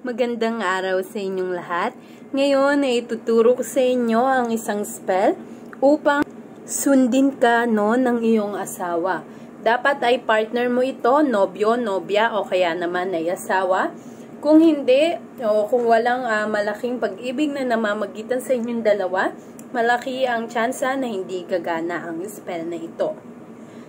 Magandang araw sa inyong lahat. Ngayon ay ituturo ko sa inyo ang isang spell upang sundin ka ng iyong asawa. Dapat ay partner mo ito, nobyo, nobya o kaya naman ay asawa. Kung hindi o kung walang malaking pag-ibig na namamagitan sa inyong dalawa, malaki ang tsansa na hindi gagana ang spell na ito.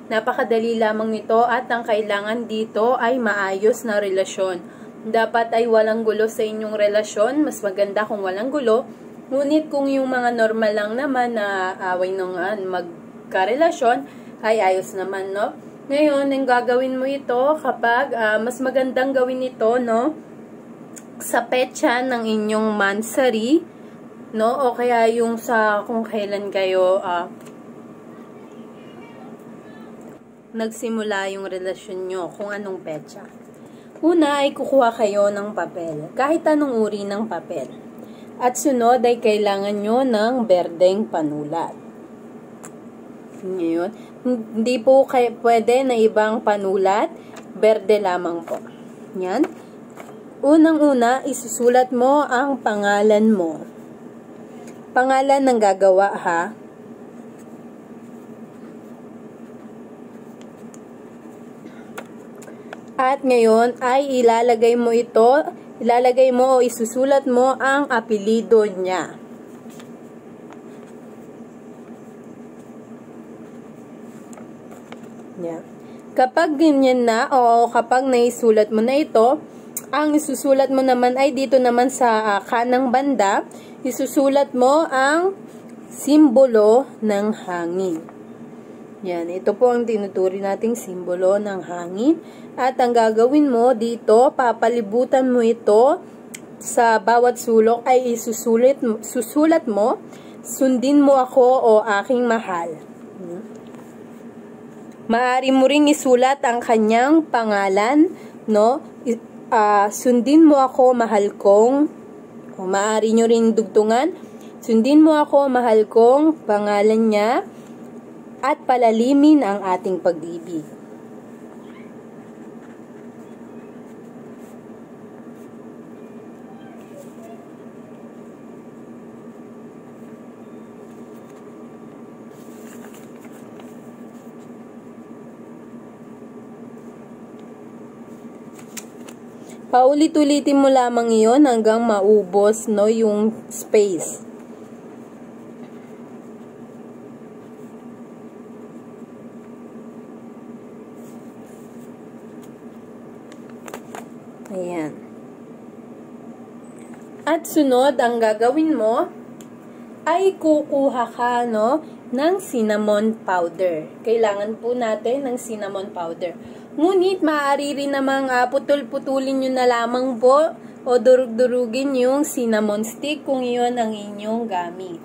Napakadali lamang ito at ang kailangan dito ay maayos na relasyon. Dapat ay walang gulo sa inyong relasyon. Mas maganda kung walang gulo. Ngunit kung yung mga normal lang naman na away nung magkarelasyon, ay ayos naman, no? Ngayon, ang gagawin mo ito kapag mas magandang gawin ito, no? Sa petsa ng inyong mansari, no? O kaya yung sa kung kailan kayo nagsimula yung relasyon nyo, kung anong petsa. Una ay kukuha kayo ng papel, kahit anong uri ng papel. At sunod ay kailangan nyo ng berdeng panulat. Ngayon, hindi po pwede na ibang panulat, berde lamang po. Yan. Unang-una, isusulat mo ang pangalan mo. Pangalan ng gagawa, ha? At ngayon ay ilalagay mo o isusulat mo ang apelido niya. Yan. Kapag ganyan na o kapag naisulat mo na ito, ang isusulat mo naman ay dito naman sa kanang banda, isusulat mo ang simbolo ng hangin. Yan, ito po ang tinuturi nating simbolo ng hangin. At ang gagawin mo dito, papalibutan mo ito sa bawat sulok ay susulat mo, sundin mo ako o aking mahal. Maaari mo ring isulat ang kanyang pangalan, no? Sundin mo ako, mahal kong, o maaari nyo ring dugtungan, sundin mo ako, mahal kong, pangalan niya, at palalimin ang ating pag-ibig. Paulit-ulitin mo lamang iyon hanggang maubos yung space. Ayan. At sunod, ang gagawin mo ay kukuha ka ng cinnamon powder. Kailangan po natin ng cinnamon powder. Ngunit maaari rin namang putol-putulin nyo na lamang po o durug-durugin yung cinnamon stick kung iyon ang inyong gamit.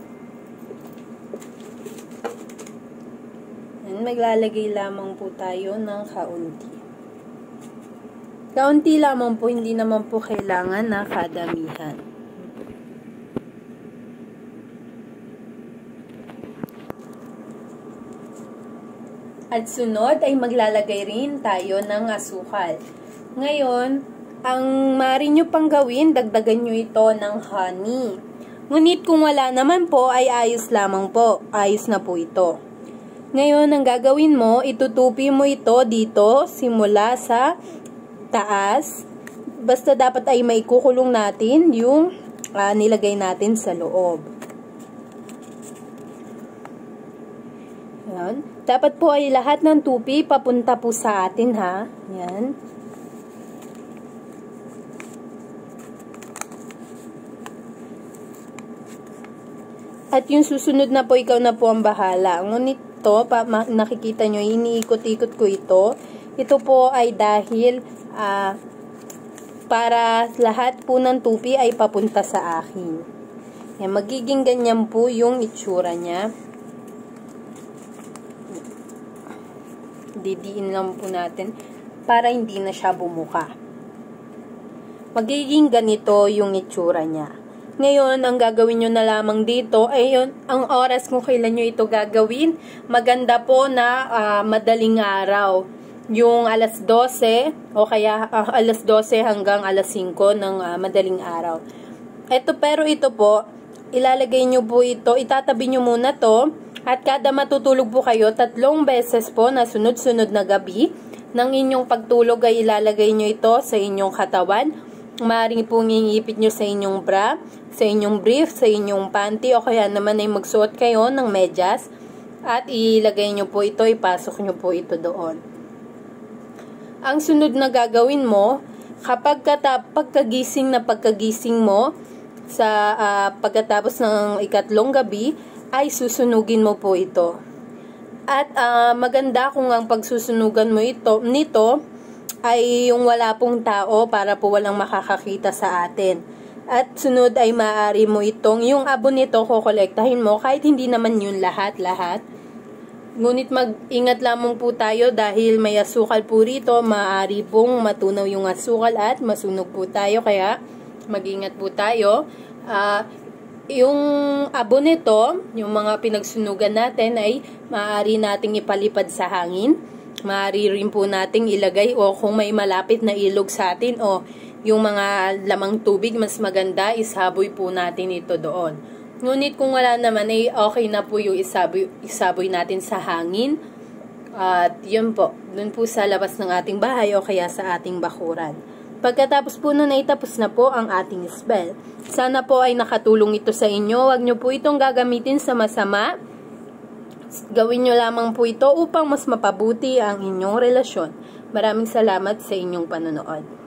Maglalagay lamang po tayo ng kaunti. Kaunti lamang po, hindi naman po kailangan na kadamihan. At sunod ay maglalagay rin tayo ng asukal. Ngayon, ang maaari nyo pang gawin, dagdagan nyo ito ng honey. Ngunit kung wala naman po, ay ayos lamang po. Ayos na po ito. Ngayon, ang gagawin mo, itutupi mo ito dito, simula sa taas. Basta dapat ay maikukulong natin yung nilagay natin sa loob. Yan. Dapat po ay lahat ng tupi papunta po sa atin, ha. Yan. At yung susunod na po, ikaw na po ang bahala. Ngunit to, nakikita nyo, iniikot-ikot ko ito. Ito po ay dahil para lahat po ng tupi ay papunta sa akin. Yan, magiging ganyan po yung itsura niya. Didiin lang po natin para hindi na siya bumuka. Magiging ganito yung itsura niya. Ngayon, ang gagawin nyo na lamang dito ay ang oras kung kailan nyo ito gagawin. Maganda po na madaling araw. yung alas 12 o kaya alas 12 hanggang alas 5 ng madaling araw. Pero ito po, ilalagay nyo po ito, itatabi nyo muna to, at kada matutulog po kayo, 3 beses po na sunod-sunod na gabi ng inyong pagtulog ay ilalagay nyo ito sa inyong katawan. Maaaring pong iipit nyo sa inyong bra, sa inyong brief, sa inyong panty, o kaya naman ay magsuot kayo ng medyas at ilagay nyo po ito, ipasok nyo po ito doon. Ang sunod na gagawin mo, kapag pagkagising mo sa pagkatapos ng ikatlong gabi, ay susunugin mo po ito. At maganda kung ang pagsusunugan mo nito ay yung wala pong tao para po walang makakakita sa atin. At sunod ay maaari mo yung abo nito kokolektahin mo kahit hindi naman yun lahat. Ngunit mag-ingat lamang po tayo dahil may asukal po rito, maaari pong matunaw yung asukal at masunog po tayo, kaya mag-ingat po tayo. Yung abo nito, yung mga pinagsunugan natin ay maaari nating ipalipad sa hangin. Maaari rin po nating ilagay o kung may malapit na ilog sa atin o yung mga lamang tubig, mas maganda isaboy po natin ito doon. Ngunit kung wala naman ay okay na po yung isaboy natin sa hangin. At yun po, dun po sa labas ng ating bahay o kaya sa ating bakuran. Pagkatapos po nun ay tapos na po ang ating spell. Sana po ay nakatulong ito sa inyo. Huwag nyo po itong gagamitin sa masama. Gawin nyo lamang po ito upang mas mapabuti ang inyong relasyon. Maraming salamat sa inyong panonood.